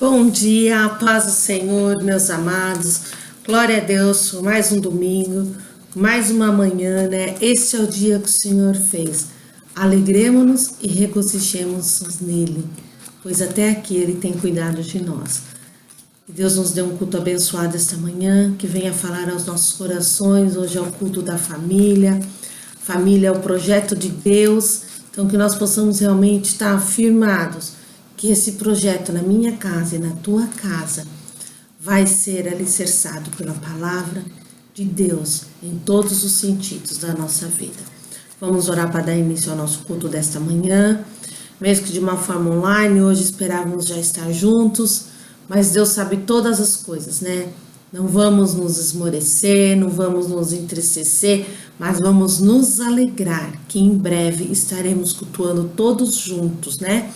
Bom dia, a paz do Senhor, meus amados. Glória a Deus por mais um domingo, mais uma manhã, né? Este é o dia que o Senhor fez. Alegremo-nos e regozijemo-nos nele, pois até aqui Ele tem cuidado de nós. Que Deus nos dê um culto abençoado esta manhã, que venha falar aos nossos corações. Hoje é o culto da família. Família é o projeto de Deus, então que nós possamos realmente estar afirmados que esse projeto na minha casa e na tua casa vai ser alicerçado pela palavra de Deus em todos os sentidos da nossa vida. Vamos orar para dar início ao nosso culto desta manhã, mesmo que de uma forma online. Hoje esperávamos já estar juntos, mas Deus sabe todas as coisas, né? Não vamos nos esmorecer, não vamos nos entristecer, mas vamos nos alegrar que em breve estaremos cultuando todos juntos, né?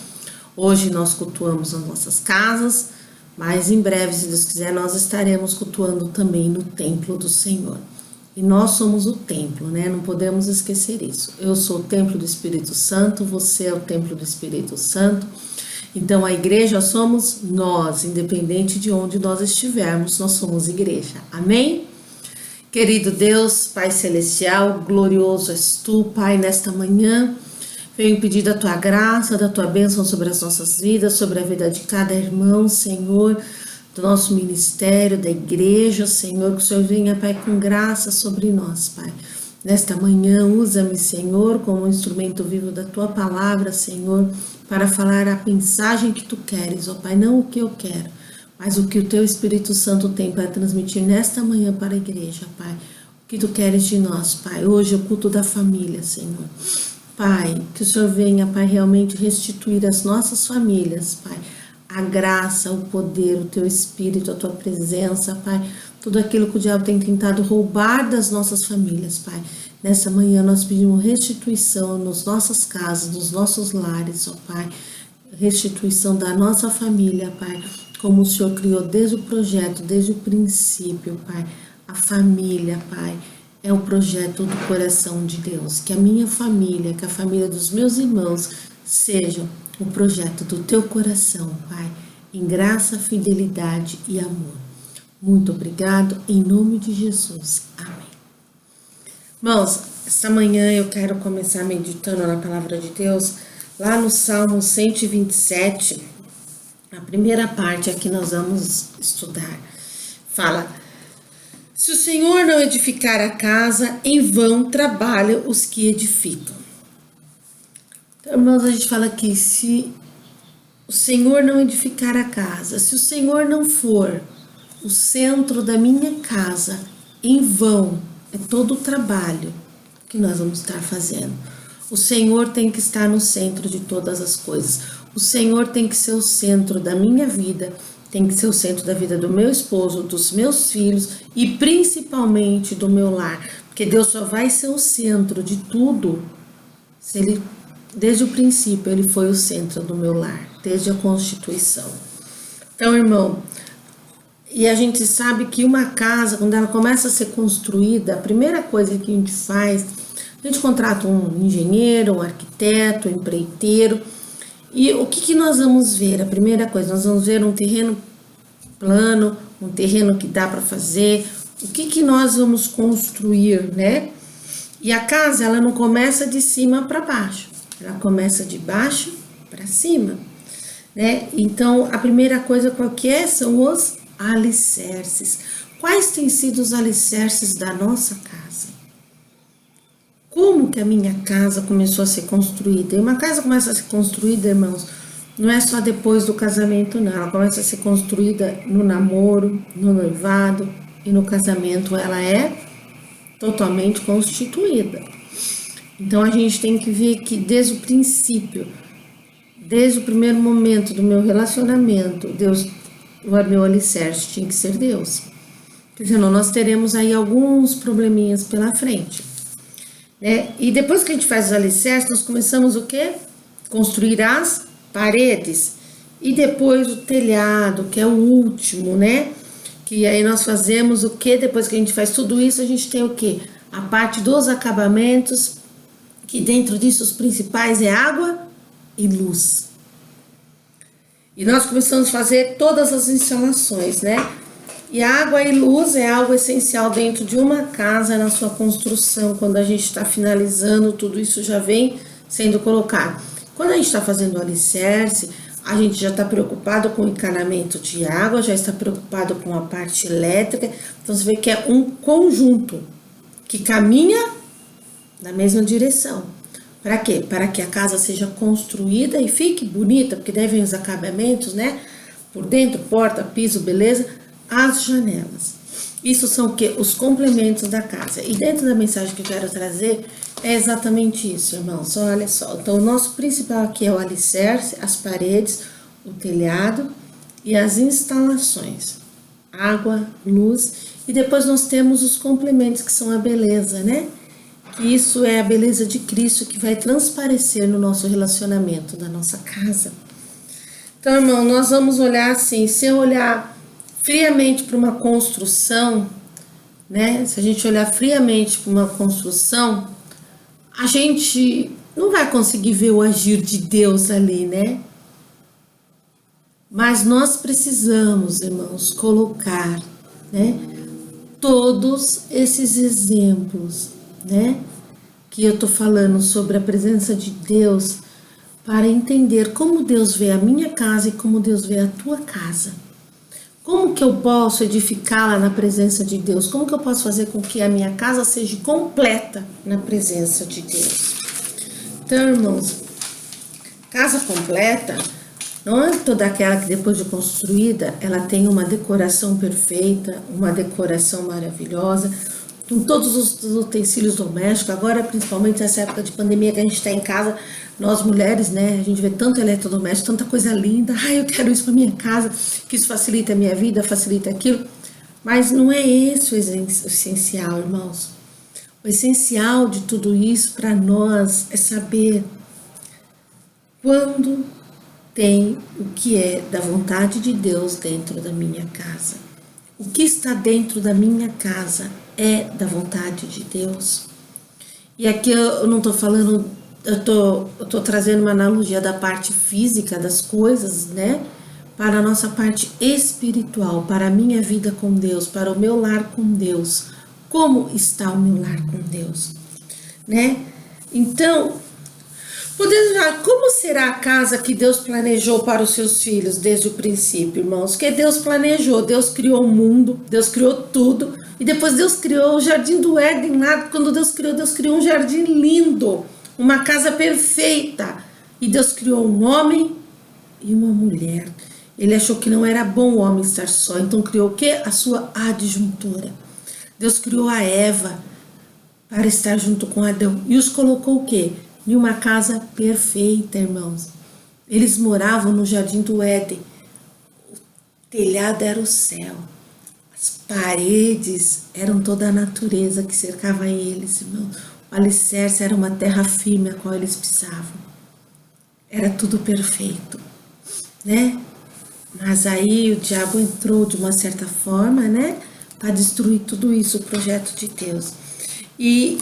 Hoje nós cultuamos as nossas casas, mas em breve, se Deus quiser, nós estaremos cultuando também no templo do Senhor. E nós somos o templo, né? Não podemos esquecer isso. Eu sou o templo do Espírito Santo, você é o templo do Espírito Santo. Então a igreja somos nós, independente de onde nós estivermos, nós somos igreja. Amém? Querido Deus, Pai Celestial, glorioso és tu, Pai, nesta manhã. Venho pedir da tua graça, da tua bênção sobre as nossas vidas, sobre a vida de cada irmão, Senhor, do nosso ministério, da igreja, Senhor, que o Senhor venha, Pai, com graça sobre nós, Pai. Nesta manhã, usa-me, Senhor, como um instrumento vivo da tua palavra, Senhor, para falar a mensagem que tu queres, ó Pai, não o que eu quero, mas o que o teu Espírito Santo tem para transmitir nesta manhã para a igreja, Pai. O que tu queres de nós, Pai. Hoje é o culto da família, Senhor. Pai, que o Senhor venha, Pai, realmente restituir às nossas famílias, Pai, a graça, o poder, o Teu Espírito, a Tua presença, Pai, tudo aquilo que o diabo tem tentado roubar das nossas famílias, Pai. Nessa manhã nós pedimos restituição nas nossas casas, nos nossos lares, ó Pai, restituição da nossa família, Pai, como o Senhor criou desde o projeto, desde o princípio, Pai, a família, Pai. É o projeto do coração de Deus, que a minha família, que a família dos meus irmãos sejam o projeto do teu coração, Pai, em graça, fidelidade e amor. Muito obrigado, em nome de Jesus. Amém. Irmãos, esta manhã eu quero começar meditando na palavra de Deus, lá no Salmo 127, a primeira parte aqui nós vamos estudar, fala: se o Senhor não edificar a casa, em vão trabalham os que edificam. Então, irmãos, a gente fala aqui, se o Senhor não edificar a casa, se o Senhor não for o centro da minha casa, em vão é todo o trabalho que nós vamos estar fazendo. O Senhor tem que estar no centro de todas as coisas. O Senhor tem que ser o centro da minha vida, tem que ser o centro da vida do meu esposo, dos meus filhos e principalmente do meu lar. Porque Deus só vai ser o centro de tudo se Ele, desde o princípio, Ele foi o centro do meu lar, desde a constituição. Então, irmão, e a gente sabe que uma casa, quando ela começa a ser construída, a primeira coisa que a gente faz, a gente contrata um engenheiro, um arquiteto, um empreiteiro. E o que nós vamos ver? A primeira coisa, nós vamos ver um terreno plano, um terreno que dá para fazer. O que nós vamos construir, né? E a casa, ela não começa de cima para baixo, ela começa de baixo para cima, né? Então, a primeira coisa qual que é? São os alicerces. Quais têm sido os alicerces da nossa casa? Como que a minha casa começou a ser construída? E uma casa começa a ser construída, irmãos, não é só depois do casamento, não. Ela começa a ser construída no namoro, no noivado e no casamento. Ela é totalmente constituída. Então, a gente tem que ver que desde o princípio, desde o primeiro momento do meu relacionamento, Deus, o meu alicerce tinha que ser Deus. Porque senão nós teremos aí alguns probleminhas pela frente. E depois que a gente faz os alicerces, nós começamos o quê? Construir as paredes. E depois o telhado, que é o último, né? Que aí nós fazemos o quê? Depois que a gente faz tudo isso, a gente tem o quê? A parte dos acabamentos, que dentro disso os principais é água e luz. E nós começamos a fazer todas as instalações, né? E água e luz é algo essencial dentro de uma casa, na sua construção. Quando a gente está finalizando, tudo isso já vem sendo colocado. Quando a gente está fazendo o alicerce, a gente já está preocupado com o encanamento de água, já está preocupado com a parte elétrica. Então, você vê que é um conjunto que caminha na mesma direção. Para quê? Para que a casa seja construída e fique bonita, porque daí vem os acabamentos, né? Por dentro, porta, piso, beleza? As janelas. Isso são o quê? Os complementos da casa. E dentro da mensagem que eu quero trazer é exatamente isso, irmãos. Olha só. Então, o nosso principal aqui é o alicerce, as paredes, o telhado e as instalações. Água, luz. E depois nós temos os complementos, que são a beleza, né? Que isso é a beleza de Cristo que vai transparecer no nosso relacionamento, na nossa casa. Então, irmão, nós vamos olhar assim, se eu olhar friamente para uma construção, né? Se a gente olhar friamente para uma construção, a gente não vai conseguir ver o agir de Deus ali, né? Mas nós precisamos, irmãos, colocar, né, todos esses exemplos, né, que eu tô falando sobre a presença de Deus, para entender como Deus vê a minha casa e como Deus vê a tua casa. Como que eu posso edificá-la na presença de Deus? Como que eu posso fazer com que a minha casa seja completa na presença de Deus? Então, irmãos, casa completa não é toda aquela que depois de construída, ela tem uma decoração perfeita, uma decoração maravilhosa, com todos os utensílios domésticos. Agora, principalmente nessa época de pandemia que a gente está em casa, nós mulheres, né, a gente vê tanto eletrodoméstico, tanta coisa linda. Ai, eu quero isso para minha casa, que isso facilita a minha vida, facilita aquilo. Mas não é esse o essencial, irmãos. O essencial de tudo isso para nós é saber quando tem o que é da vontade de Deus dentro da minha casa. O que está dentro da minha casa é da vontade de Deus. E aqui eu não estou falando, eu tô trazendo uma analogia da parte física das coisas, né? Para a nossa parte espiritual, para a minha vida com Deus, para o meu lar com Deus. Como está o meu lar com Deus, né? Então, podemos ver como será a casa que Deus planejou para os seus filhos desde o princípio, irmãos? Que Deus planejou, Deus criou o mundo, Deus criou tudo, e depois Deus criou o jardim do Éden lá. Quando Deus criou um jardim lindo, uma casa perfeita, e Deus criou um homem e uma mulher. Ele achou que não era bom o homem estar só, então criou o quê? A sua adjuntora. Deus criou a Eva para estar junto com Adão, e os colocou o quê? Em uma casa perfeita, irmãos. Eles moravam no jardim do Éden. O telhado era o céu. As paredes eram toda a natureza que cercava eles, irmãos. O alicerce era uma terra firme a qual eles pisavam. Era tudo perfeito, né? Mas aí o diabo entrou de uma certa forma, né? Para destruir tudo isso, o projeto de Deus. E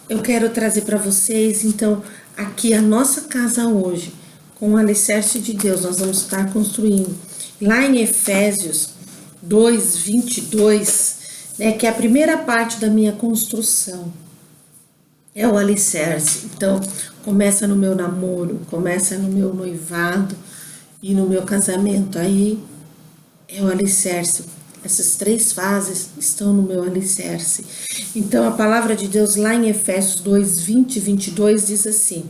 eu quero trazer para vocês, então, aqui a nossa casa hoje, com o alicerce de Deus, nós vamos estar construindo. Lá em Efésios 2:22, né, que é a primeira parte da minha construção, é o alicerce. Então, começa no meu namoro, começa no meu noivado e no meu casamento. Aí é o alicerce. Essas três fases estão no meu alicerce. Então, a palavra de Deus lá em Efésios 2:20-22 diz assim: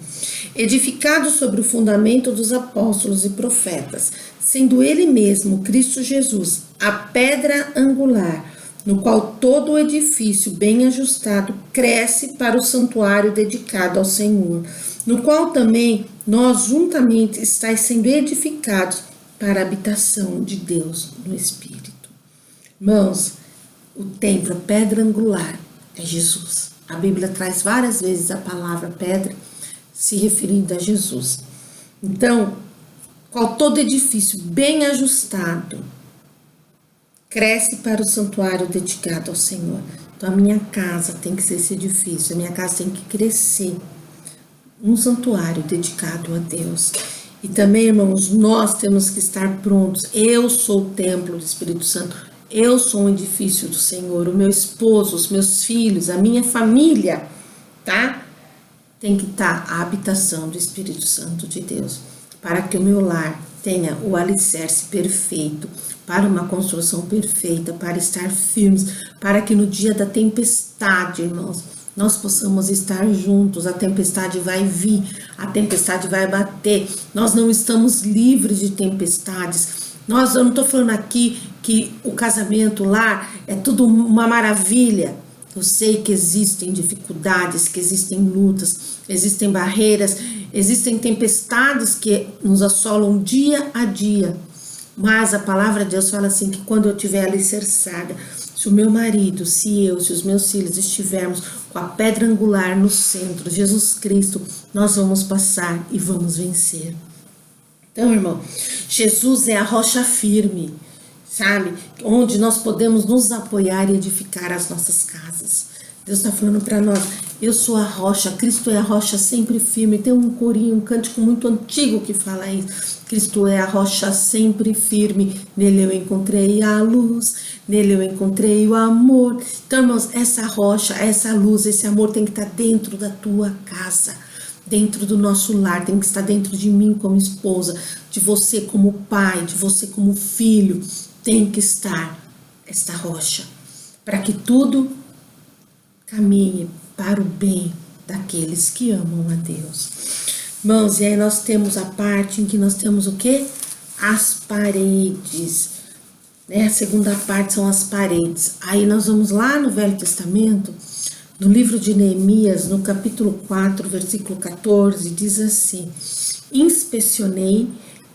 edificado sobre o fundamento dos apóstolos e profetas, sendo ele mesmo, Cristo Jesus, a pedra angular, no qual todo o edifício bem ajustado cresce para o santuário dedicado ao Senhor, no qual também nós juntamente estáis sendo edificados para a habitação de Deus no Espírito. Irmãos, o templo, a pedra angular, é Jesus. A Bíblia traz várias vezes a palavra pedra se referindo a Jesus. Então, qual todo edifício bem ajustado cresce para o santuário dedicado ao Senhor. Então, a minha casa tem que ser esse edifício, a minha casa tem que crescer, um santuário dedicado a Deus. E também, irmãos, nós temos que estar prontos. Eu sou o templo do Espírito Santo. Eu sou um edifício do Senhor. O meu esposo, os meus filhos, a minha família, tá? Tem que estar a habitação do Espírito Santo de Deus, para que o meu lar tenha o alicerce perfeito, para uma construção perfeita, para estar firmes, para que no dia da tempestade, irmãos, nós possamos estar juntos. A tempestade vai vir, a tempestade vai bater. Nós não estamos livres de tempestades. Eu não estou falando aqui que o casamento lá é tudo uma maravilha. Eu sei que existem dificuldades, que existem lutas, existem barreiras, existem tempestades que nos assolam dia a dia. Mas a palavra de Deus fala assim, que quando eu estiver alicerçada, se o meu marido, se os meus filhos estivermos com a pedra angular no centro, Jesus Cristo, nós vamos passar e vamos vencer. Então, irmão, Jesus é a rocha firme, sabe? Onde nós podemos nos apoiar e edificar as nossas casas. Deus está falando para nós, eu sou a rocha, Cristo é a rocha sempre firme. Tem um corinho, um cântico muito antigo que fala isso. Cristo é a rocha sempre firme, nele eu encontrei a luz, nele eu encontrei o amor. Então, irmãos, essa rocha, essa luz, esse amor tem que estar dentro da tua casa, dentro do nosso lar, tem que estar dentro de mim como esposa, de você como pai, de você como filho. Tem que estar esta rocha, para que tudo caminhe para o bem daqueles que amam a Deus. Irmãos, e aí nós temos a parte em que nós temos o quê? As paredes, né? A segunda parte são as paredes. Aí nós vamos lá no Velho Testamento, no livro de Neemias, no capítulo 4, versículo 14, diz assim: inspecionei,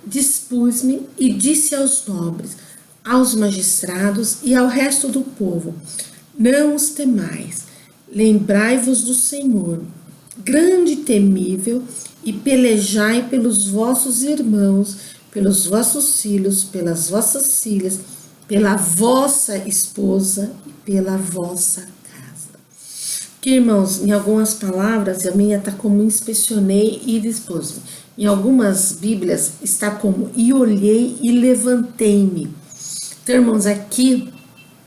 dispus-me e disse aos nobres, aos magistrados e ao resto do povo: não os temais, lembrai-vos do Senhor, grande e temível, e pelejai pelos vossos irmãos, pelos vossos filhos, pelas vossas filhas, pela vossa esposa e pela vossa casa. Que, irmãos, em algumas palavras, a minha está como inspecionei e dispus-me. Em algumas Bíblias está como e olhei e levantei-me. Então, irmãos, aqui,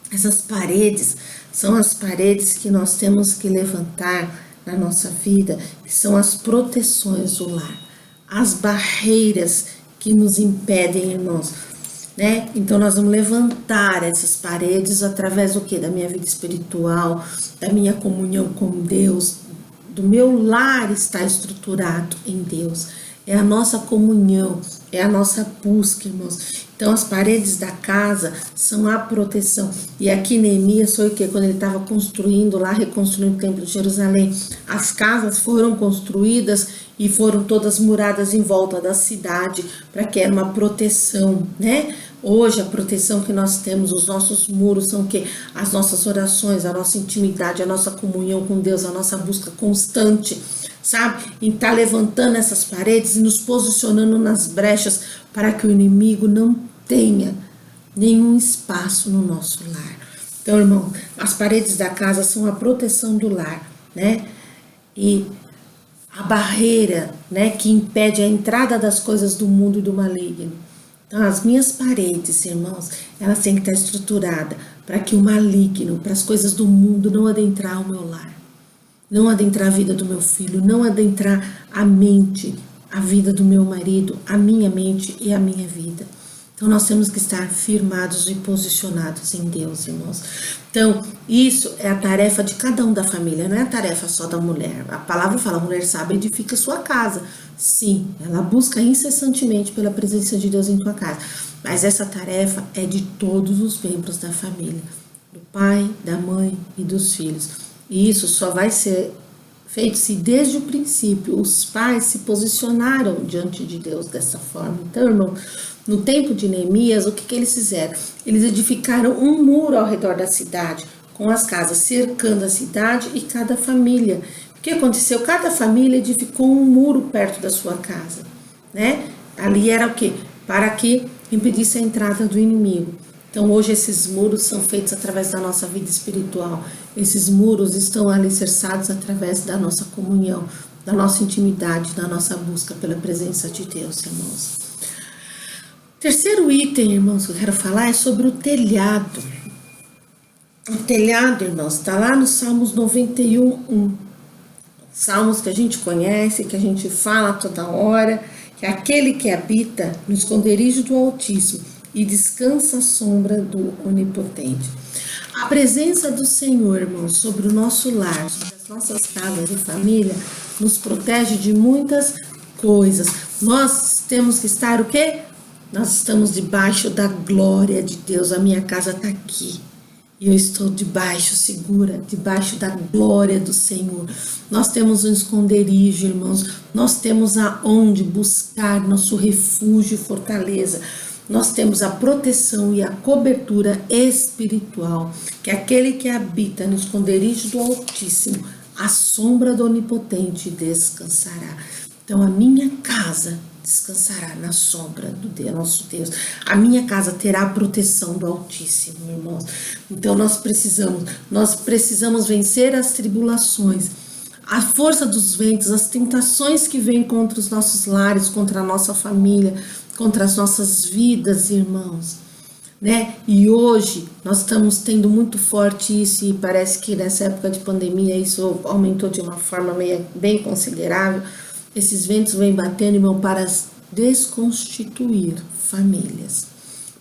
essas paredes são as paredes que nós temos que levantar na nossa vida, que são as proteções do lar, as barreiras que nos impedem, irmãos, né? Então, nós vamos levantar essas paredes através do quê? Da minha vida espiritual, da minha comunhão com Deus, do meu lar está estruturado em Deus. É a nossa comunhão, é a nossa busca, irmãos. Então, as paredes da casa são a proteção. E aqui Neemias foi o quê? Quando ele estava construindo lá, reconstruindo o templo de Jerusalém, as casas foram construídas e foram todas muradas em volta da cidade, para que era uma proteção, né? Hoje, a proteção que nós temos, os nossos muros são o quê? As nossas orações, a nossa intimidade, a nossa comunhão com Deus, a nossa busca constante, sabe? Em estar levantando essas paredes e nos posicionando nas brechas para que o inimigo não tenha nenhum espaço no nosso lar. Então, irmão, as paredes da casa são a proteção do lar, né? E a barreira, né, que impede a entrada das coisas do mundo e do maligno. Então, as minhas paredes, irmãos, elas têm que estar estruturadas para que o maligno, para as coisas do mundo não adentrar o meu lar, não adentrar a vida do meu filho, não adentrar a mente, a vida do meu marido, a minha mente e a minha vida. Então, nós temos que estar firmados e posicionados em Deus, irmãos. Então, isso é a tarefa de cada um da família, não é a tarefa só da mulher. A palavra fala, a mulher sábia edifica sua casa. Sim, ela busca incessantemente pela presença de Deus em tua casa. Mas essa tarefa é de todos os membros da família, do pai, da mãe e dos filhos. E isso só vai ser feito se desde o princípio os pais se posicionaram diante de Deus dessa forma. Então, irmão, no tempo de Neemias, o que eles fizeram? Eles edificaram um muro ao redor da cidade, com as casas cercando a cidade e cada família. O que aconteceu? Cada família edificou um muro perto da sua casa, né? Ali era o quê? Para que impedisse a entrada do inimigo. Então, hoje esses muros são feitos através da nossa vida espiritual. Esses muros estão alicerçados através da nossa comunhão, da nossa intimidade, da nossa busca pela presença de Deus, irmãos. Terceiro item, irmãos, que eu quero falar é sobre o telhado. O telhado, irmãos, está lá no Salmos 91:1. Salmos que a gente conhece, que a gente fala toda hora, que é aquele que habita no esconderijo do Altíssimo e descansa à sombra do Onipotente. A presença do Senhor, irmãos, sobre o nosso lar, sobre as nossas casas e família, nos protege de muitas coisas. Nós temos que estar o quê? Nós estamos debaixo da glória de Deus. A minha casa está aqui. E eu estou debaixo, segura, debaixo da glória do Senhor. Nós temos um esconderijo, irmãos. Nós temos aonde buscar nosso refúgio e fortaleza. Nós temos a proteção e a cobertura espiritual, que é aquele que habita no esconderijo do Altíssimo, à sombra do Onipotente descansará. Então a minha casa descansará na sombra do nosso Deus. A minha casa terá a proteção do Altíssimo, irmãos. Então nós precisamos vencer as tribulações, a força dos ventos, as tentações que vêm contra os nossos lares, contra a nossa família, contra as nossas vidas, irmãos, né? E hoje nós estamos tendo muito forte isso, e parece que nessa época de pandemia isso aumentou de uma forma bem considerável. Esses ventos vêm batendo, irmão, para desconstituir famílias,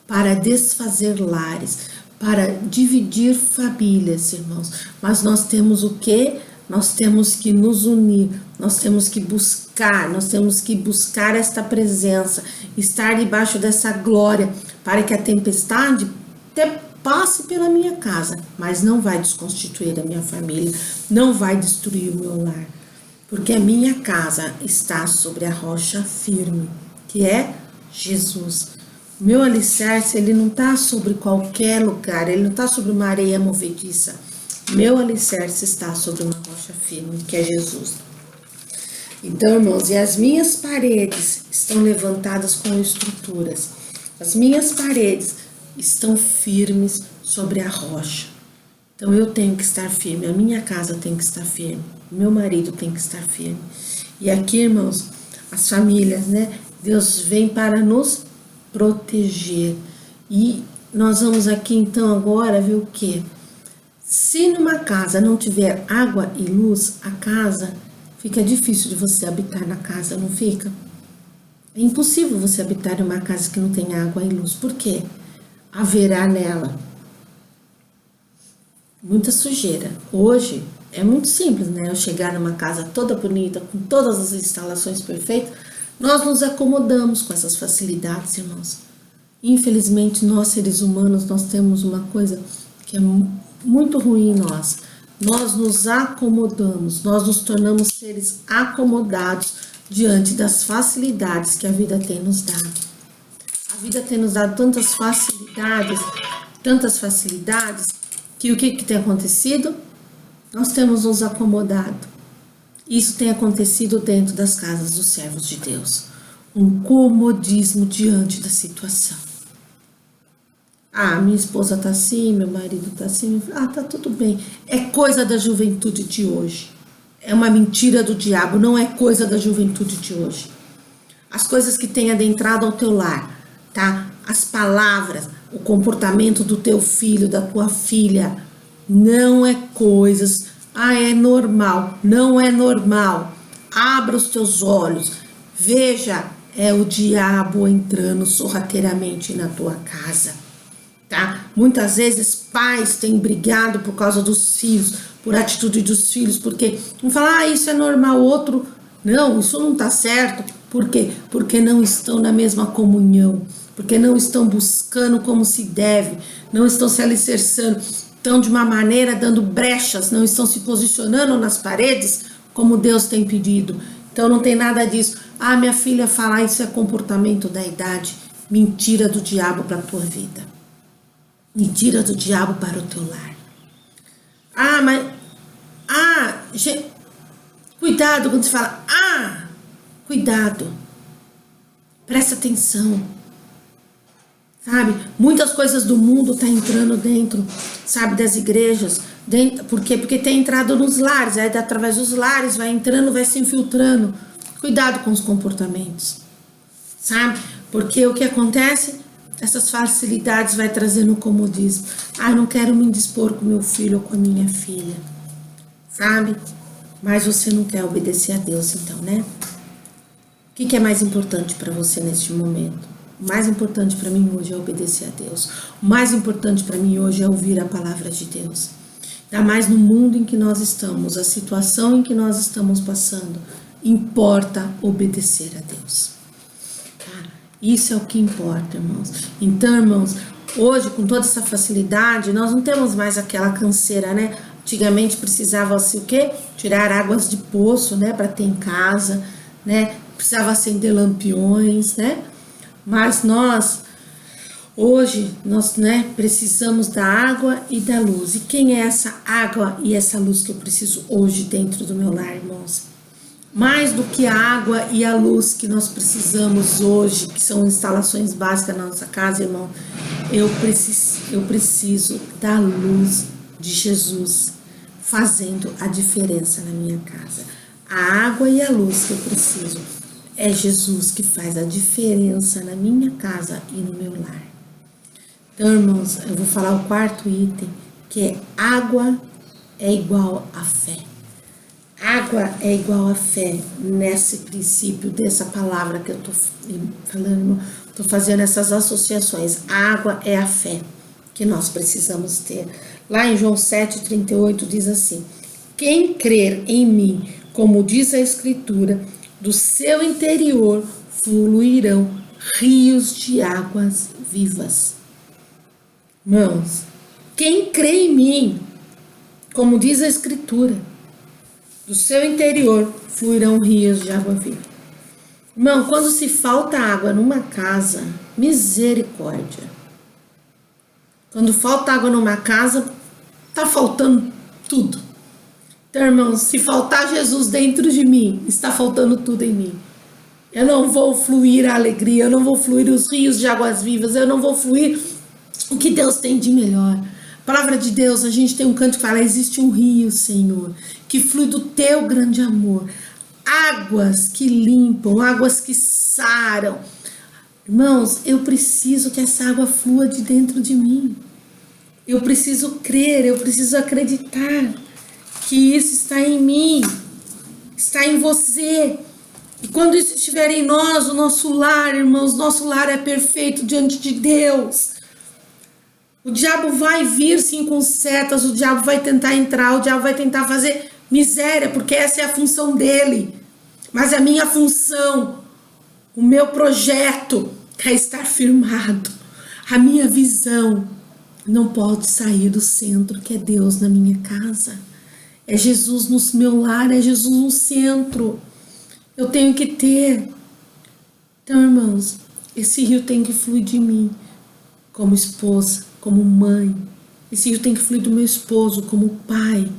para desfazer lares, para dividir famílias, irmãos. Mas nós temos o quê? Nós temos que nos unir, nós temos que buscar esta presença, estar debaixo dessa glória, para que a tempestade passe pela minha casa, mas não vai desconstituir a minha família, não vai destruir o meu lar, porque a minha casa está sobre a rocha firme, que é Jesus. O meu alicerce, ele não está sobre qualquer lugar, ele não está sobre uma areia movediça. Meu alicerce está sobre uma rocha firme, que é Jesus. Então, irmãos, e as minhas paredes estão levantadas com estruturas. As minhas paredes estão firmes sobre a rocha. Então, eu tenho que estar firme, a minha casa tem que estar firme, meu marido tem que estar firme. E aqui, irmãos, as famílias, né? Deus vem para nos proteger. E nós vamos aqui, então, agora ver o quê? Se numa casa não tiver água e luz, a casa fica difícil de você habitar na casa, não fica? É impossível você habitar em uma casa que não tem água e luz. Por quê? Haverá nela muita sujeira. Hoje é muito simples, né? Eu chegar numa casa toda bonita, com todas as instalações perfeitas, nós nos acomodamos com essas facilidades, irmãos. Infelizmente, nós seres humanos, nós temos uma coisa que é muito ruim em nós. Nós nos acomodamos, nós nos tornamos seres acomodados diante das facilidades que a vida tem nos dado. A vida tem nos dado tantas facilidades, que o que tem acontecido? Nós temos nos acomodado. Isso tem acontecido dentro das casas dos servos de Deus. Um comodismo diante da situação. Ah, minha esposa tá assim, meu marido tá assim. Ah, tá tudo bem. É coisa da juventude de hoje. É uma mentira do diabo, não é coisa da juventude de hoje. As coisas que têm adentrado ao teu lar, tá? As palavras, o comportamento do teu filho, da tua filha, não é coisas. Ah, é normal. Não é normal. Abra os teus olhos. Veja, é o diabo entrando sorrateiramente na tua casa. Tá? Muitas vezes pais têm brigado por causa dos filhos, por atitude dos filhos, porque um fala, ah, isso é normal, outro, não, isso não tá certo. Por quê? Porque não estão na mesma comunhão, porque não estão buscando como se deve, não estão se alicerçando, estão de uma maneira dando brechas, não estão se posicionando nas paredes como Deus tem pedido. Então não tem nada disso. Ah, minha filha fala, isso é comportamento da idade. Mentira do diabo para a tua vida. Mentira do diabo para o teu lar. Ah, mas... Ah, gente, cuidado quando você fala... Ah, cuidado. Presta atenção. Sabe? Muitas coisas do mundo estão entrando dentro, sabe, das igrejas. Por quê? Porque tem entrado nos lares, aí através dos lares vai entrando, vai se infiltrando. Cuidado com os comportamentos, sabe? Porque o que acontece? Essas facilidades vai trazendo o comodismo. Eu não quero me indispor com meu filho ou com a minha filha, sabe? Mas você não quer obedecer a Deus, então, né? O que é mais importante para você neste momento? O mais importante para mim hoje é obedecer a Deus. O mais importante para mim hoje é ouvir a palavra de Deus. Ainda mais no mundo em que nós estamos, a situação em que nós estamos passando, importa obedecer a Deus. Tá? Isso é o que importa, irmãos. Então, irmãos, hoje com toda essa facilidade, nós não temos mais aquela canseira, né? Antigamente precisava-se o quê? Tirar águas de poço, né? Para ter em casa, né? Precisava acender lampiões, né? Mas hoje, nós, né, precisamos da água e da luz. E quem é essa água e essa luz que eu preciso hoje dentro do meu lar, irmãos? Mais do que a água e a luz que nós precisamos hoje, que são instalações básicas na nossa casa, irmão, eu preciso da luz de Jesus fazendo a diferença na minha casa. A água e a luz que eu preciso é Jesus que faz a diferença na minha casa e no meu lar. Então, irmãos, eu vou falar o quarto item, que é água é igual a fé. Água é igual a fé nesse princípio dessa palavra que eu tô falando, irmão. Tô fazendo essas associações. A água é a fé que nós precisamos ter. Lá em João 7,38 diz assim: quem crer em mim, como diz a Escritura, do seu interior fluirão rios de águas vivas. Irmãos, quem crê em mim, como diz a Escritura, do seu interior fluirão rios de água viva. Irmão, quando se falta água numa casa, misericórdia. Quando falta água numa casa, tá faltando tudo. Então, irmãos, se faltar Jesus dentro de mim, está faltando tudo em mim. Eu não vou fluir a alegria, eu não vou fluir os rios de águas vivas, eu não vou fluir o que Deus tem de melhor. A palavra de Deus, a gente tem um canto que fala: existe um rio, Senhor, que flui do teu grande amor. Águas que limpam, águas que saram. Irmãos, eu preciso que essa água flua de dentro de mim. Eu preciso crer, eu preciso acreditar que isso está em mim, está em você. E quando isso estiver em nós, o nosso lar, irmãos, nosso lar é perfeito diante de Deus. O diabo vai vir sim com setas, o diabo vai tentar entrar, o diabo vai tentar fazer miséria, porque essa é a função dele. Mas a minha função, o meu projeto é estar firmado. A minha visão não pode sair do centro, que é Deus na minha casa. É Jesus no meu lar, é Jesus no centro. Eu tenho que ter. Então, irmãos, esse rio tem que fluir de mim, como esposa, como mãe. Esse rio tem que fluir do meu esposo, como pai,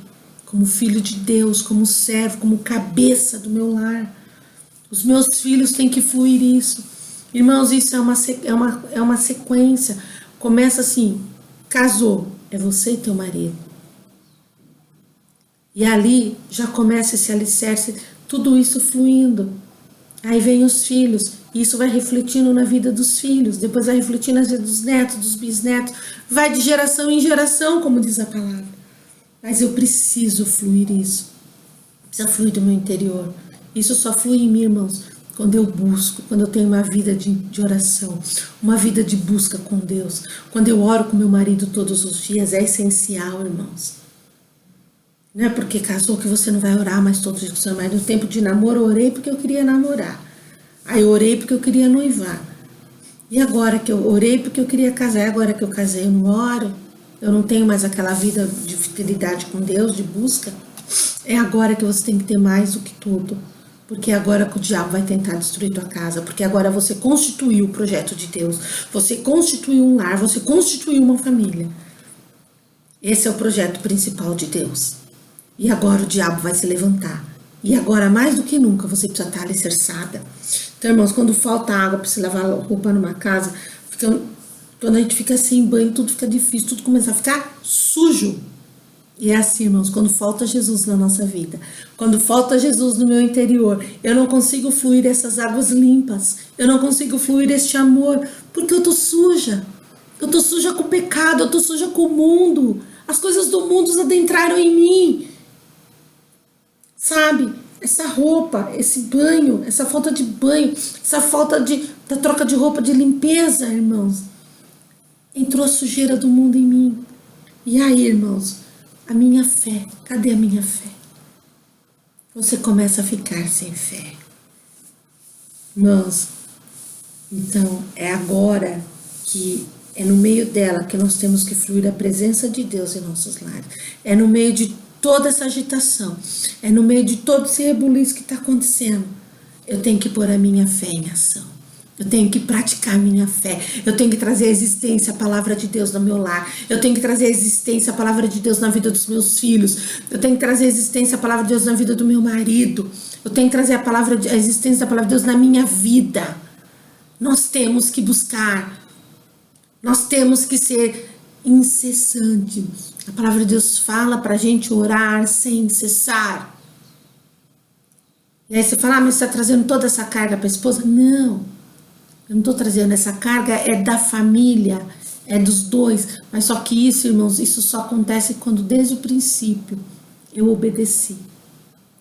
como filho de Deus, como servo, como cabeça do meu lar. Os meus filhos têm que fluir isso. Irmãos, isso é uma sequência. Começa assim: casou, é você e teu marido. E ali já começa esse alicerce, tudo isso fluindo. Aí vem os filhos, e isso vai refletindo na vida dos filhos, depois vai refletindo na vida dos netos, dos bisnetos, vai de geração em geração, como diz a palavra. Mas eu preciso fluir isso, precisa fluir do meu interior. Isso só flui em mim, irmãos, quando eu busco, quando eu tenho uma vida de oração, uma vida de busca com Deus, quando eu oro com meu marido todos os dias, é essencial, irmãos. Não é porque casou que você não vai orar mais todos os dias com seu marido. No tempo de namoro, eu orei porque eu queria namorar. Aí eu orei porque eu queria noivar. E agora que eu orei porque eu queria casar, agora que eu casei eu não oro, eu não tenho mais aquela vida de fidelidade com Deus, de busca. É agora que você tem que ter mais do que tudo. Porque agora que o diabo vai tentar destruir tua casa. Porque agora você constituiu o projeto de Deus. Você constituiu um lar, você constituiu uma família. Esse é o projeto principal de Deus. E agora o diabo vai se levantar. E agora, mais do que nunca, você precisa estar alicerçada. Então, irmãos, quando falta água para se lavar roupa numa casa, quando a gente fica sem banho, tudo fica difícil, tudo começa a ficar sujo. E é assim, irmãos, quando falta Jesus na nossa vida, quando falta Jesus no meu interior, eu não consigo fluir essas águas limpas, eu não consigo fluir este amor, porque eu tô suja. Eu tô suja com o pecado, eu tô suja com o mundo. As coisas do mundo adentraram em mim. Sabe? Essa roupa, esse banho, essa falta de banho, essa falta da troca de roupa, de limpeza, irmãos. Entrou a sujeira do mundo em mim. E aí, irmãos, a minha fé, cadê a minha fé? Você começa a ficar sem fé. Irmãos, então é agora que é no meio dela que nós temos que fluir a presença de Deus em nossos lares. É no meio de toda essa agitação, é no meio de todo esse rebuliço que está acontecendo. Eu tenho que pôr a minha fé em ação. Eu tenho que praticar a minha fé. Eu tenho que trazer a existência, a palavra de Deus no meu lar. Eu tenho que trazer a existência, a palavra de Deus na vida dos meus filhos. Eu tenho que trazer a existência, a palavra de Deus na vida do meu marido. Eu tenho que trazer a existência da palavra de Deus na minha vida. Nós temos que buscar. Nós temos que ser incessante. A palavra de Deus fala para a gente orar sem cessar. E aí você fala, mas você está trazendo toda essa carga para a esposa? Não. Eu não estou trazendo essa carga, é da família, é dos dois. Mas só que isso, irmãos, isso só acontece quando desde o princípio eu obedeci.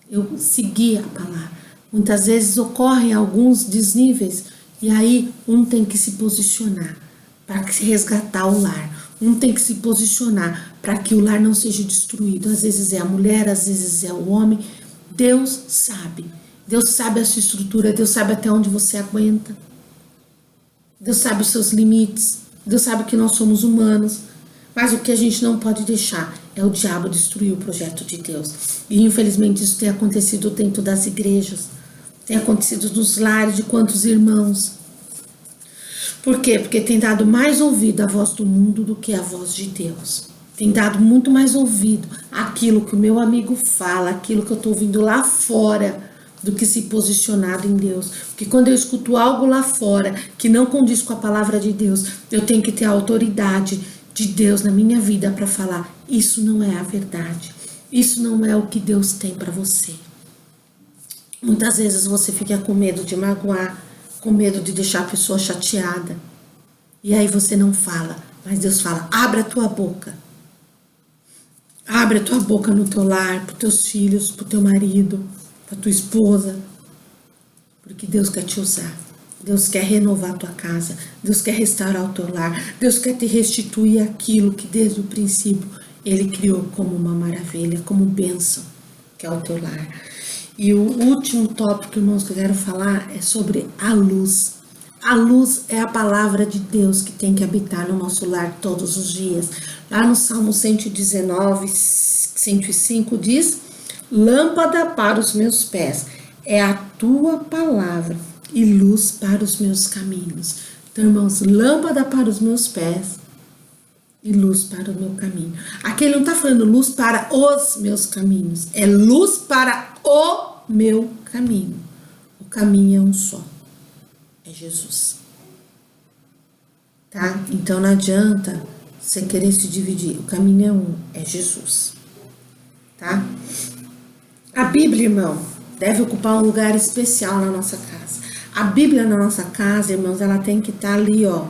Eu segui a palavra. Muitas vezes ocorrem alguns desníveis e aí um tem que se posicionar para resgatar o lar. Um tem que se posicionar para que o lar não seja destruído. Às vezes é a mulher, às vezes é o homem. Deus sabe. Deus sabe a sua estrutura, Deus sabe até onde você aguenta. Deus sabe os seus limites, Deus sabe que nós somos humanos, mas o que a gente não pode deixar é o diabo destruir o projeto de Deus. E infelizmente isso tem acontecido dentro das igrejas, tem acontecido nos lares de quantos irmãos. Por quê? Porque tem dado mais ouvido à voz do mundo do que à voz de Deus. Tem dado muito mais ouvido àquilo que o meu amigo fala, aquilo que eu estou ouvindo lá fora, do que se posicionado em Deus. Porque quando eu escuto algo lá fora que não condiz com a palavra de Deus, eu tenho que ter a autoridade de Deus na minha vida para falar, isso não é a verdade. Isso não é o que Deus tem para você. Muitas vezes você fica com medo de magoar, com medo de deixar a pessoa chateada. E aí você não fala, mas Deus fala, abre a tua boca. Abre a tua boca no teu lar, para os teus filhos, para o teu marido, para tua esposa, porque Deus quer te usar, Deus quer renovar a tua casa, Deus quer restaurar o teu lar, Deus quer te restituir aquilo que desde o princípio Ele criou como uma maravilha, como bênção, que é o teu lar. E o último tópico, irmãos, que eu quero falar é sobre a luz. A luz é a palavra de Deus que tem que habitar no nosso lar todos os dias. Lá no Salmo 119, 105 diz, lâmpada para os meus pés é a tua palavra e luz para os meus caminhos. Então, irmãos, lâmpada para os meus pés e luz para o meu caminho. Aqui ele não está falando luz para os meus caminhos, é luz para o meu caminho. O caminho é um só, é Jesus. Tá? Então não adianta você querer se dividir, o caminho é um, é Jesus. Tá? A Bíblia, irmão, deve ocupar um lugar especial na nossa casa. A Bíblia na nossa casa, irmãos, ela tem que estar ali, ó.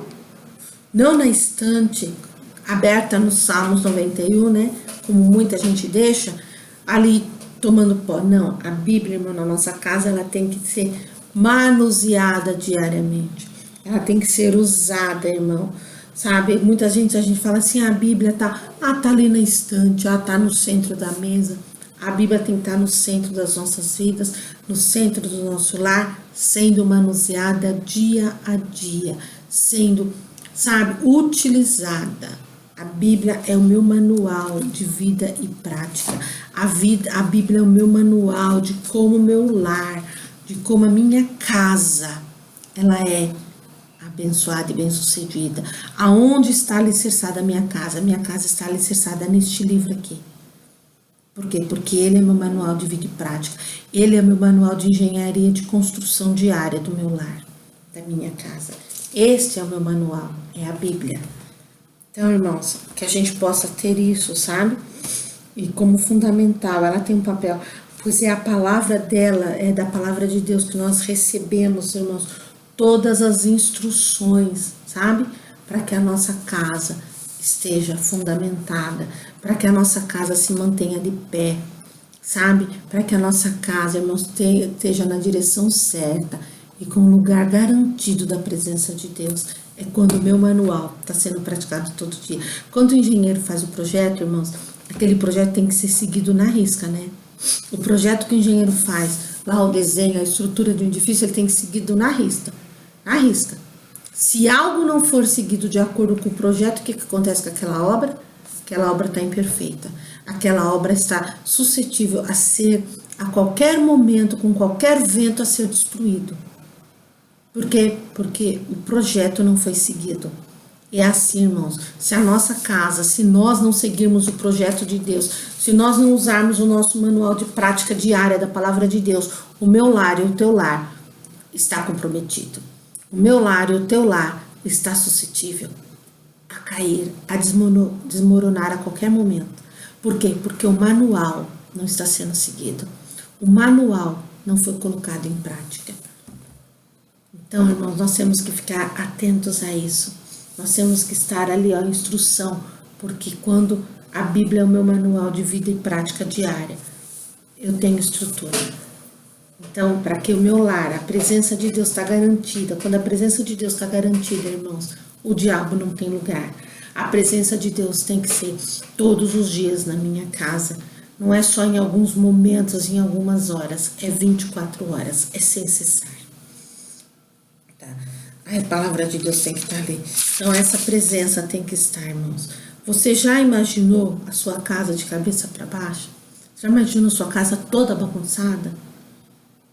Não na estante, aberta no Salmos 91, né? Como muita gente deixa, ali tomando pó. Não, a Bíblia, irmão, na nossa casa, ela tem que ser manuseada diariamente. Ela tem que ser usada, irmão. Sabe, muita gente, a gente fala assim, a Bíblia tá ali na estante, tá no centro da mesa. A Bíblia tem que estar no centro das nossas vidas, no centro do nosso lar, sendo manuseada dia a dia, sendo, sabe, utilizada. A Bíblia é o meu manual de vida e prática. A Bíblia é o meu manual de como o meu lar, de como a minha casa, ela é abençoada e bem-sucedida. Aonde está alicerçada a minha casa? A minha casa está alicerçada neste livro aqui. Por quê? Porque ele é meu manual de vida e prática. Ele é meu manual de engenharia de construção diária do meu lar, da minha casa. Este é o meu manual, é a Bíblia. Então, irmãos, que a gente possa ter isso, sabe? e como fundamental, ela tem um papel, pois é a palavra dela, é da palavra de Deus que nós recebemos, irmãos, todas as instruções, sabe? Para que a nossa casa esteja fundamentada, para que a nossa casa se mantenha de pé, sabe? Para que a nossa casa, irmãos, esteja na direção certa e com um lugar garantido da presença de Deus. É quando o meu manual está sendo praticado todo dia. Quando o engenheiro faz o projeto, irmãos, aquele projeto tem que ser seguido na risca, né? O projeto que o engenheiro faz, lá o desenho, a estrutura do edifício, ele tem que ser seguido na risca. Na risca. Se algo não for seguido de acordo com o projeto, o que acontece com aquela obra? Aquela obra está imperfeita. Aquela obra está suscetível a ser, a qualquer momento, com qualquer vento, a ser destruído. Por quê? Porque o projeto não foi seguido. É assim, irmãos, se a nossa casa, se nós não seguirmos o projeto de Deus, se nós não usarmos o nosso manual de prática diária da palavra de Deus, o meu lar e o teu lar está comprometido. O meu lar e o teu lar está suscetível a cair, a desmoronar a qualquer momento. Por quê? Porque o manual não está sendo seguido. O manual não foi colocado em prática. Então, irmãos, nós temos que ficar atentos a isso. Nós temos que estar ali, ó, instrução, porque quando a Bíblia é o meu manual de vida e prática diária, eu tenho estrutura. Então, para que o meu lar, a presença de Deus está garantida, quando a presença de Deus está garantida, irmãos, o diabo não tem lugar. A presença de Deus tem que ser todos os dias na minha casa. Não é só em alguns momentos, em algumas horas, é 24 horas, é sem cessar. A palavra de Deus tem que estar ali. Então, essa presença tem que estar, irmãos. Você já imaginou a sua casa de cabeça para baixo? Já imaginou a sua casa toda bagunçada?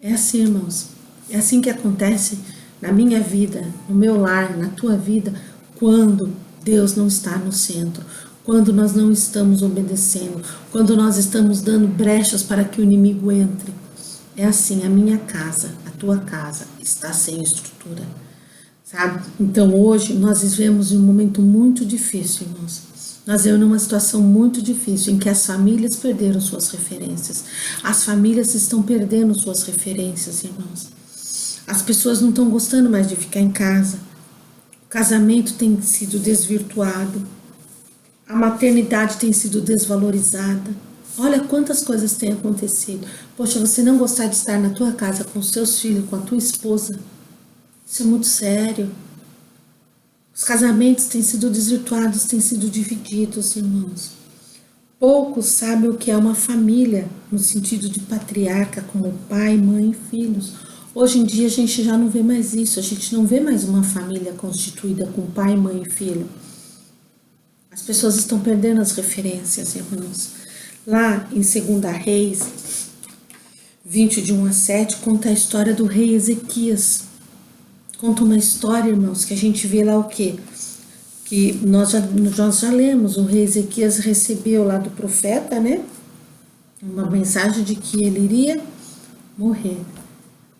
É assim, irmãos. É assim que acontece na minha vida, no meu lar, na tua vida, quando Deus não está no centro, quando nós não estamos obedecendo, quando nós estamos dando brechas para que o inimigo entre. É assim, a minha casa, a tua casa está sem estrutura. Sabe? Então hoje nós vivemos um momento muito difícil, irmãos. Nós vivemos numa situação muito difícil em que as famílias perderam suas referências. As famílias estão perdendo suas referências, irmãos. As pessoas não estão gostando mais de ficar em casa. O casamento tem sido desvirtuado. A maternidade tem sido desvalorizada. Olha quantas coisas têm acontecido. Poxa, você não gostar de estar na tua casa com os seus filhos, com a tua esposa, isso é muito sério. Os casamentos têm sido desvirtuados, têm sido divididos, irmãos. Poucos sabem o que é uma família, no sentido de patriarca, como pai, mãe e filhos. Hoje em dia a gente já não vê mais isso, a gente não vê mais uma família constituída com pai, mãe e filho. As pessoas estão perdendo as referências, irmãos. Lá em 2 Reis 20, de 1 a 7, conta a história do rei Ezequias. Conta uma história, irmãos, que a gente vê lá o quê? Que nós já lemos, o rei Ezequias recebeu lá do profeta, né? Uma mensagem de que ele iria morrer.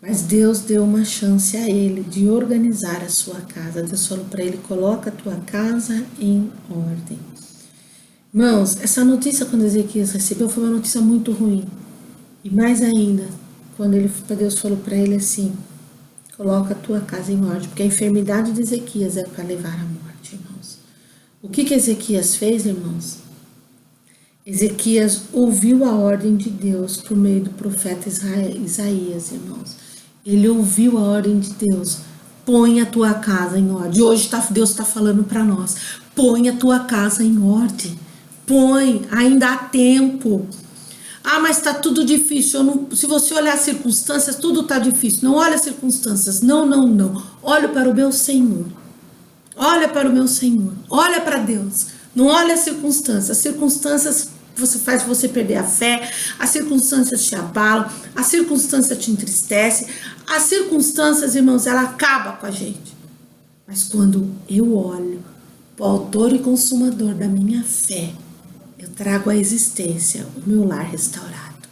Mas Deus deu uma chance a ele de organizar a sua casa. Deus falou para ele, coloca a tua casa em ordem. Irmãos, essa notícia quando Ezequias recebeu foi uma notícia muito ruim. E mais ainda, quando Deus falou para ele assim, coloca a tua casa em ordem, porque a enfermidade de Ezequias era para levar à morte, irmãos. O que Ezequias fez, irmãos? Ezequias ouviu a ordem de Deus por meio do profeta Isaías, irmãos. Ele ouviu a ordem de Deus. Põe a tua casa em ordem. Hoje Deus está falando para nós. Põe a tua casa em ordem. Põe, ainda há tempo. Ah, mas está tudo difícil. Se você olhar as circunstâncias, tudo está difícil. Não olha as circunstâncias. Não. Olha para o meu Senhor. Olha para o meu Senhor. Olha para Deus. Não olha as circunstâncias. As circunstâncias faz você perder a fé. As circunstâncias te abalam. As circunstâncias te entristecem. As circunstâncias, irmãos, ela acaba com a gente. Mas quando eu olho para o autor e consumador da minha fé, eu trago à existência o meu lar restaurado.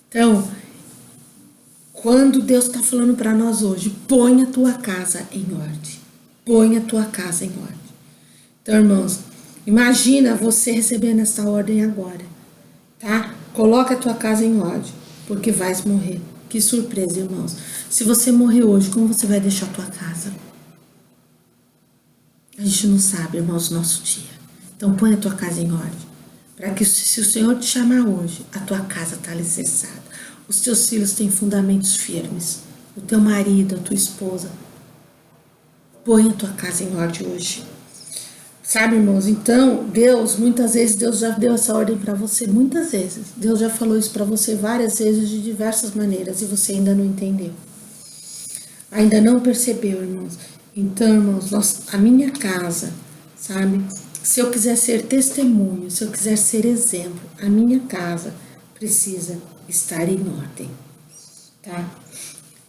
Então, quando Deus está falando para nós hoje, põe a tua casa em ordem. Põe a tua casa em ordem. Então, irmãos, imagina você recebendo essa ordem agora. tá? Coloca a tua casa em ordem, porque vais morrer. Que surpresa, irmãos. Se você morrer hoje, como você vai deixar a tua casa? A gente não sabe, irmãos, o nosso dia. Então põe a tua casa em ordem. Para que se o Senhor te chamar hoje, a tua casa está alicerçada. Os teus filhos têm fundamentos firmes. O teu marido, a tua esposa. Põe a tua casa em ordem hoje. Sabe, irmãos? Então, Deus, muitas vezes, Deus já deu essa ordem para você. Muitas vezes. Deus já falou isso para você várias vezes, de diversas maneiras, e você ainda não entendeu. Ainda não percebeu, irmãos. Então, irmãos, a minha casa, sabe? Se eu quiser ser testemunho, se eu quiser ser exemplo, a minha casa precisa estar em ordem, tá?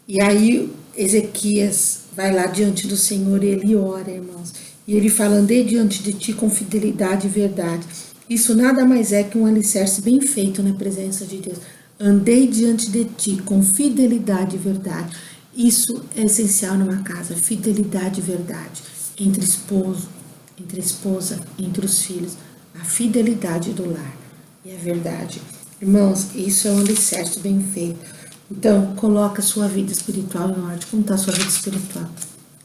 E aí, Ezequias vai lá diante do Senhor e ele ora, irmãos. E ele fala, andei diante de ti com fidelidade e verdade. Isso nada mais é que um alicerce bem feito na presença de Deus. Andei diante de ti com fidelidade e verdade. Isso é essencial numa casa, fidelidade e verdade. Entre esposo, entre a esposa, entre os filhos. A fidelidade do lar e a verdade. Irmãos, isso é um alicerce bem feito. Então, coloca a sua vida espiritual em ordem. Como está a sua vida espiritual?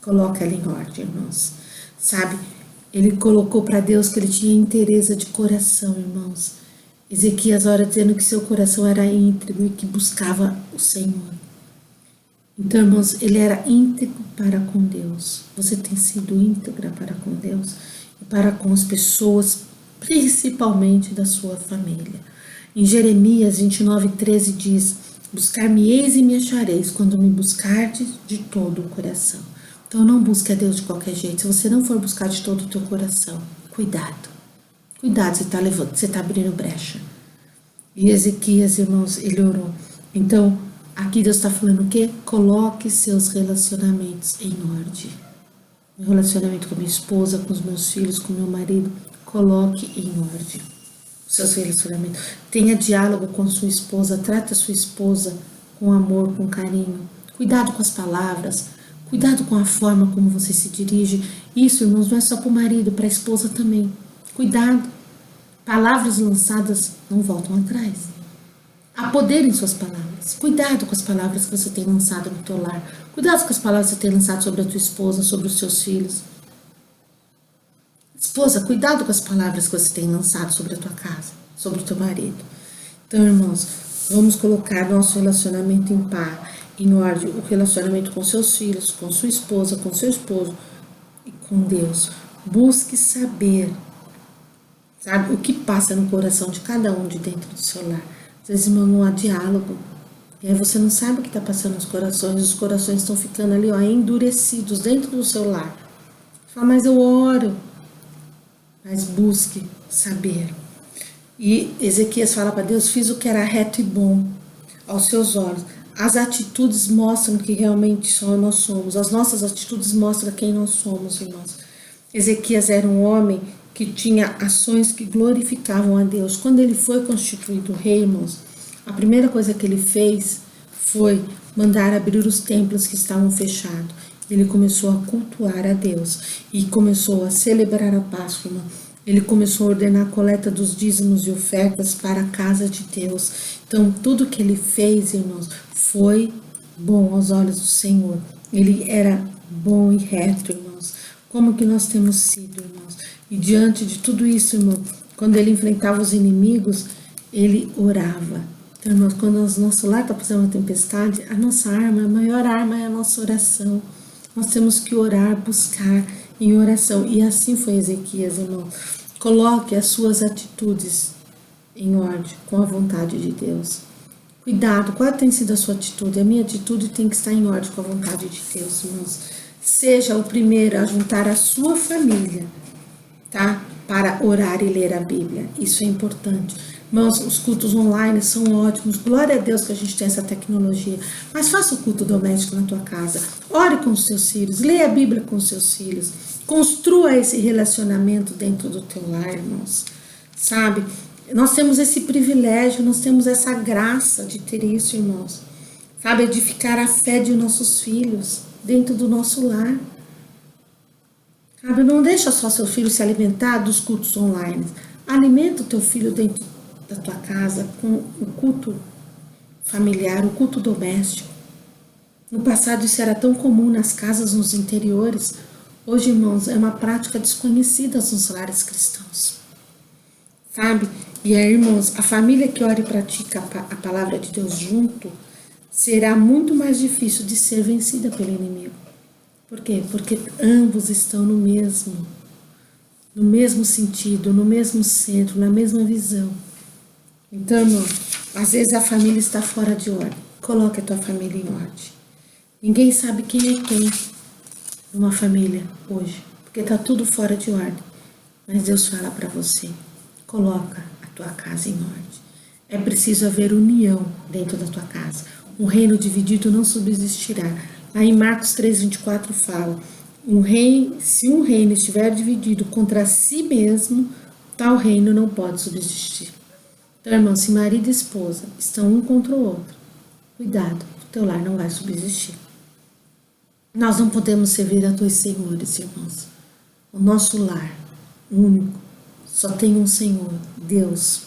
Coloca ela em ordem, irmãos. Sabe? Ele colocou para Deus que ele tinha inteireza de coração, irmãos. Ezequias ora dizendo que seu coração era íntegro e que buscava o Senhor. Então, irmãos, ele era íntegro para com Deus. Você tem sido íntegra para com Deus e para com as pessoas, principalmente da sua família. Em Jeremias 29:13 diz, buscar-me-eis e me achareis quando me buscardes de todo o coração. Então não busque a Deus de qualquer jeito. Se você não for buscar de todo o teu coração, cuidado. Cuidado, você está abrindo brecha. E Ezequias, irmãos, ele orou. Então, aqui Deus está falando o quê? Coloque seus relacionamentos em ordem. Meu relacionamento com minha esposa, com os meus filhos, com meu marido, coloque em ordem os seus relacionamentos. Tenha diálogo com sua esposa, trate a sua esposa com amor, com carinho. Cuidado com as palavras, cuidado com a forma como você se dirige. Isso, irmãos, não é só para o marido, para a esposa também. Cuidado. Palavras lançadas não voltam atrás. Há poder em suas palavras. Cuidado com as palavras que você tem lançado no teu lar. Cuidado com as palavras que você tem lançado sobre a tua esposa, sobre os seus filhos. Esposa, cuidado com as palavras que você tem lançado sobre a tua casa, sobre o teu marido. Então, irmãos, vamos colocar nosso relacionamento em ordem, o relacionamento com seus filhos, com sua esposa, com seu esposo e com Deus. Busque saber, sabe, o que passa no coração de cada um de dentro do seu lar. Às vezes, irmão, não há diálogo. E aí você não sabe o que está passando nos corações. Os corações estão ficando ali, ó, endurecidos dentro do seu lar. Fala, mas eu oro. Mas busque saber. E Ezequias fala para Deus, fiz o que era reto e bom aos seus olhos. As atitudes mostram que realmente só nós somos. As nossas atitudes mostram quem nós somos, irmãos. Ezequias era um homem que tinha ações que glorificavam a Deus. Quando ele foi constituído rei, irmãos, a primeira coisa que ele fez foi mandar abrir os templos que estavam fechados. Ele começou a cultuar a Deus e começou a celebrar a Páscoa. Ele começou a ordenar a coleta dos dízimos e ofertas para a casa de Deus. Então, tudo que ele fez, irmãos, foi bom aos olhos do Senhor. Ele era bom e reto, irmãos. Como que nós temos sido, irmãos? E diante de tudo isso, irmão, quando ele enfrentava os inimigos, ele orava. Então, irmãos, quando o nosso lar está passando uma tempestade, a nossa arma, a maior arma é a nossa oração. Nós temos que orar, buscar em oração. E assim foi Ezequias, irmão. Coloque as suas atitudes em ordem, com a vontade de Deus. Cuidado, qual tem sido a sua atitude? A minha atitude tem que estar em ordem com a vontade de Deus, irmãos. Seja o primeiro a juntar a sua família, tá? Para orar e ler a Bíblia. Isso é importante. Irmãos, os cultos online são ótimos. Glória a Deus que a gente tem essa tecnologia. Mas faça o culto doméstico na tua casa. Ore com os seus filhos. Leia a Bíblia com os seus filhos. Construa esse relacionamento dentro do teu lar, irmãos. Sabe? Nós temos esse privilégio, nós temos essa graça de ter isso, irmãos. Sabe? Edificar a fé de nossos filhos dentro do nosso lar. Sabe? Não deixa só seu filho se alimentar dos cultos online. Alimenta o teu filho dentro da tua casa com o culto familiar, o culto doméstico. No passado isso era tão comum nas casas, nos interiores. Hoje, irmãos, é uma prática desconhecida nos lares cristãos. Sabe? E aí, irmãos, a família que ora e pratica a palavra de Deus junto será muito mais difícil de ser vencida pelo inimigo. Por quê? Porque ambos estão no mesmo sentido, no mesmo centro, na mesma visão. Então, irmão, às vezes a família está fora de ordem. Coloque a tua família em ordem. Ninguém sabe quem é quem numa família hoje, porque está tudo fora de ordem. Mas Deus fala para você, coloca a tua casa em ordem. É preciso haver união dentro da tua casa. Um reino dividido não subsistirá. Lá em Marcos 3:24 fala, se um reino estiver dividido contra si mesmo, tal reino não pode subsistir. Então, irmão, se marido e esposa estão um contra o outro, cuidado, o teu lar não vai subsistir. Nós não podemos servir a dois senhores, irmãos. O nosso lar, único, só tem um Senhor, Deus.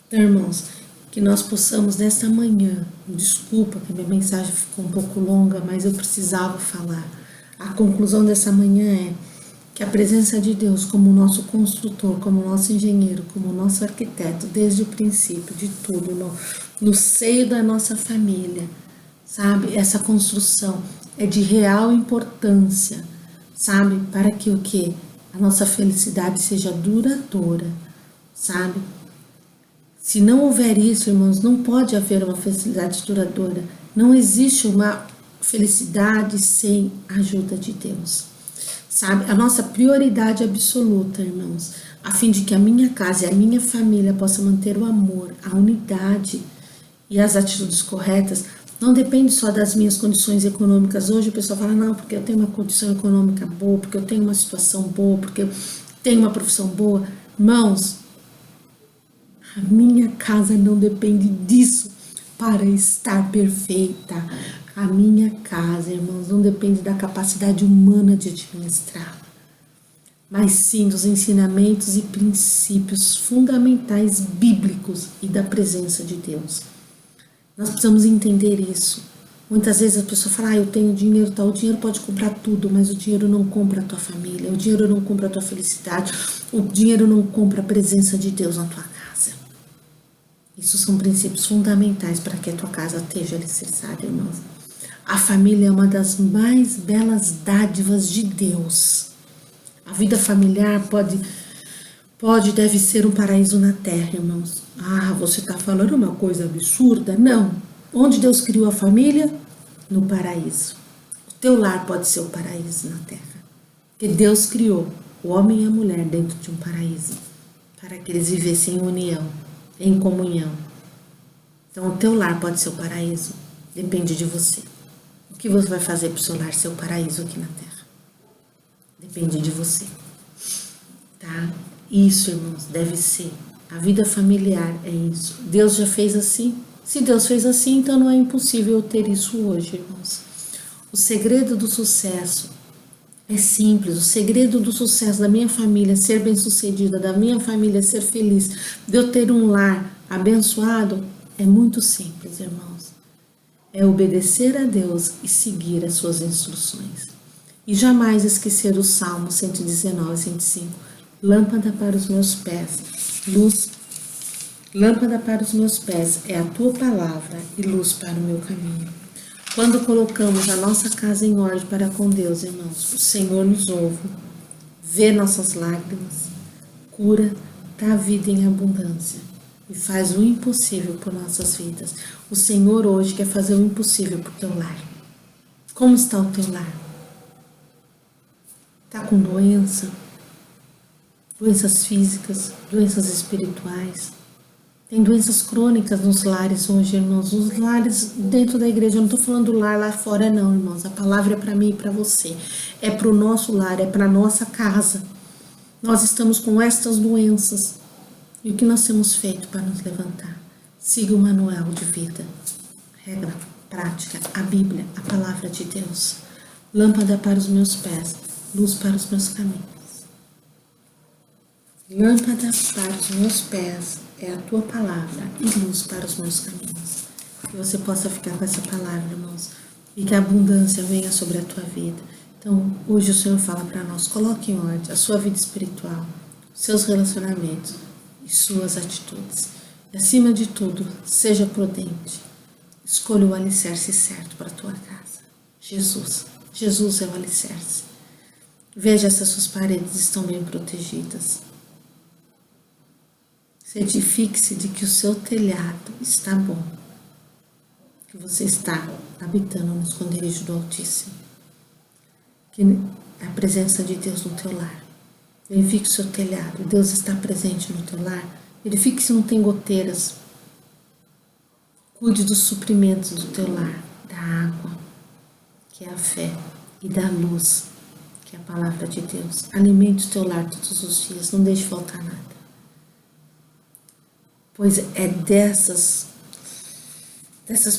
Então, irmãos, que nós possamos nesta manhã, desculpa que minha mensagem ficou um pouco longa, mas eu precisava falar. A conclusão dessa manhã é que a presença de Deus como nosso construtor, como nosso engenheiro, como nosso arquiteto, desde o princípio de tudo, no seio da nossa família, sabe? Essa construção é de real importância, sabe? Para que o quê? A nossa felicidade seja duradoura, sabe? Se não houver isso, irmãos, não pode haver uma felicidade duradoura. Não existe uma felicidade sem a ajuda de Deus. Sabe? A nossa prioridade absoluta, irmãos, a fim de que a minha casa e a minha família possam manter o amor, a unidade e as atitudes corretas, não depende só das minhas condições econômicas. Hoje o pessoal fala, não, porque eu tenho uma condição econômica boa, porque eu tenho uma situação boa, porque eu tenho uma profissão boa. Irmãos, a minha casa não depende disso para estar perfeita. A minha casa, irmãos, não depende da capacidade humana de administrá-la, mas sim dos ensinamentos e princípios fundamentais bíblicos e da presença de Deus. Nós precisamos entender isso. Muitas vezes a pessoa fala, eu tenho dinheiro, tal. O dinheiro pode comprar tudo, mas o dinheiro não compra a tua família, o dinheiro não compra a tua felicidade, o dinheiro não compra a presença de Deus na tua casa. Isso são princípios fundamentais para que a tua casa esteja alicerçada, irmãos. A família é uma das mais belas dádivas de Deus. A vida familiar deve ser um paraíso na terra, irmãos. Ah, você está falando uma coisa absurda? Não. Onde Deus criou a família? No paraíso. O teu lar pode ser o paraíso na terra. Porque Deus criou o homem e a mulher dentro de um paraíso, para que eles vivessem em união, em comunhão. Então o teu lar pode ser o paraíso. Depende de você. O que você vai fazer para o seu lar ser o paraíso aqui na terra? Depende de você. Tá? Isso, irmãos, deve ser. A vida familiar é isso. Deus já fez assim. Se Deus fez assim, então não é impossível eu ter isso hoje, irmãos. O segredo do sucesso é simples. O segredo do sucesso da minha família ser bem-sucedida, da minha família ser feliz, de eu ter um lar abençoado, é muito simples, irmãos. É obedecer a Deus e seguir as suas instruções. E jamais esquecer o Salmo 119, 105. Lâmpada para os meus pés, lâmpada para os meus pés é a tua palavra e luz para o meu caminho. Quando colocamos a nossa casa em ordem para com Deus, irmãos, o Senhor nos ouve, vê nossas lágrimas, cura, dá vida em abundância e faz o impossível por nossas vidas. O Senhor hoje quer fazer o impossível por teu lar. Como está o teu lar? Está com doença? Doenças físicas, doenças espirituais. Tem doenças crônicas nos lares hoje, irmãos. Os lares dentro da igreja, eu não estou falando do lar lá fora não, irmãos. A palavra é para mim e para você. É para o nosso lar, é para a nossa casa. Nós estamos com estas doenças. E o que nós temos feito para nos levantar? Siga o manual de vida. Regra prática, a Bíblia, a palavra de Deus. Lâmpada para os meus pés, luz para os meus caminhos. Lâmpada para os meus pés, é a tua palavra e luz para os meus caminhos. Que você possa ficar com essa palavra, irmãos, e que a abundância venha sobre a tua vida. Então, hoje o Senhor fala para nós, coloque em ordem a sua vida espiritual, seus relacionamentos e suas atitudes. E, acima de tudo, seja prudente. Escolha o alicerce certo para a tua casa. Jesus. Jesus é o alicerce. Veja se as suas paredes estão bem protegidas. Certifique-se de que o seu telhado está bom. Que você está habitando no esconderijo do Altíssimo. Que a presença de Deus no teu lar. Verifique o seu telhado. Deus está presente no teu lar. Verifique se não tem goteiras. Cuide dos suprimentos do teu lar. Da água, que é a fé. E da luz, que é a palavra de Deus. Alimente o teu lar todos os dias. Não deixe faltar nada. Pois é dessas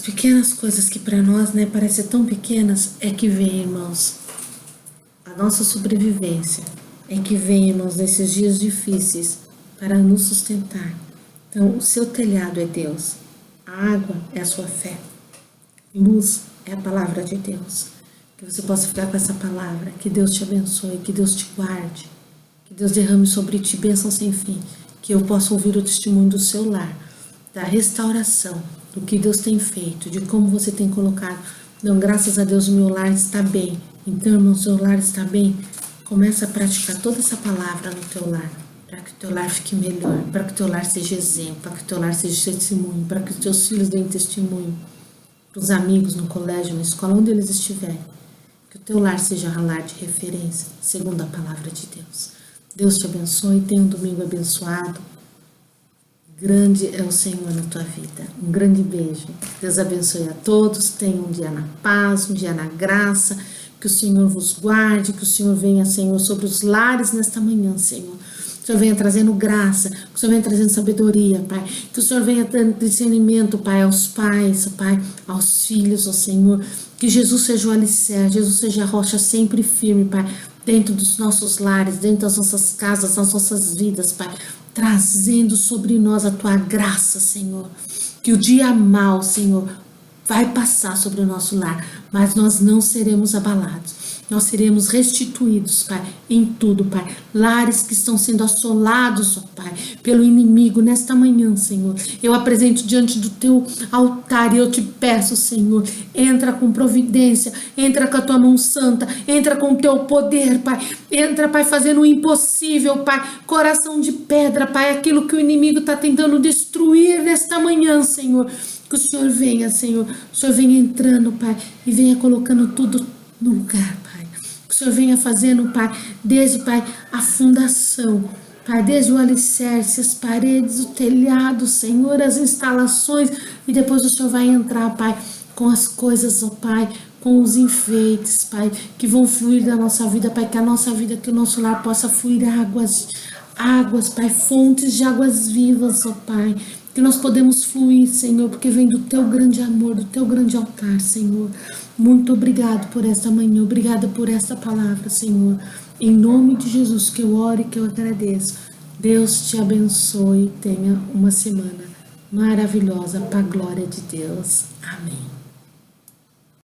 pequenas coisas que para nós, né, parecem tão pequenas, é que vem, irmãos, a nossa sobrevivência. É que vem, irmãos, nesses dias difíceis para nos sustentar. Então, o seu telhado é Deus. A água é a sua fé. Luz é a palavra de Deus. Que você possa ficar com essa palavra. Que Deus te abençoe, que Deus te guarde. Que Deus derrame sobre ti bênção sem fim. Que eu possa ouvir o testemunho do seu lar, da restauração, do que Deus tem feito, de como você tem colocado. Não, graças a Deus o meu lar está bem. Então, irmão, o seu lar está bem. Começa a praticar toda essa palavra no teu lar, para que o teu lar fique melhor, para que o teu lar seja exemplo, para que o teu lar seja testemunho, para que os teus filhos deem testemunho, para os amigos no colégio, na escola, onde eles estiverem. Que o teu lar seja um lar de referência, segundo a palavra de Deus. Deus te abençoe, tenha um domingo abençoado. Grande é o Senhor na tua vida. Um grande beijo. Deus abençoe a todos. Tenha um dia na paz, um dia na graça. Que o Senhor vos guarde, que o Senhor venha, Senhor, sobre os lares nesta manhã, Senhor. Que o Senhor venha trazendo graça, que o Senhor venha trazendo sabedoria, Pai. Que o Senhor venha dando discernimento, Pai, aos pais, Pai, aos filhos, ó Senhor. Que Jesus seja o alicerce, Jesus seja a rocha sempre firme, Pai, dentro dos nossos lares, dentro das nossas casas, das nossas vidas, Pai, trazendo sobre nós a Tua graça, Senhor. Que o dia mau, Senhor, vai passar sobre o nosso lar, mas nós não seremos abalados. Nós seremos restituídos, Pai, em tudo, Pai. Lares que estão sendo assolados, ó Pai, pelo inimigo nesta manhã, Senhor. Eu apresento diante do Teu altar e eu te peço, Senhor, entra com providência, entra com a Tua mão santa, entra com o Teu poder, Pai. Entra, Pai, fazendo o impossível, Pai. Coração de pedra, Pai, aquilo que o inimigo está tentando destruir nesta manhã, Senhor. Que o Senhor venha, Senhor. O Senhor venha entrando, Pai, e venha colocando tudo no lugar, Pai. Que o Senhor venha fazendo, Pai, desde, Pai, a fundação, Pai, desde o alicerce, as paredes, o telhado, Senhor, as instalações, e depois o Senhor vai entrar, Pai, com as coisas, ó Pai, com os enfeites, Pai, que vão fluir da nossa vida, Pai, que a nossa vida, que o nosso lar possa fluir águas, Pai, fontes de águas vivas, ó Pai, que nós podemos fluir, Senhor, porque vem do Teu grande amor, do Teu grande altar, Senhor. Muito obrigado por esta manhã, obrigada por esta palavra, Senhor. Em nome de Jesus que eu oro e que eu agradeço. Deus te abençoe e tenha uma semana maravilhosa para a glória de Deus. Amém.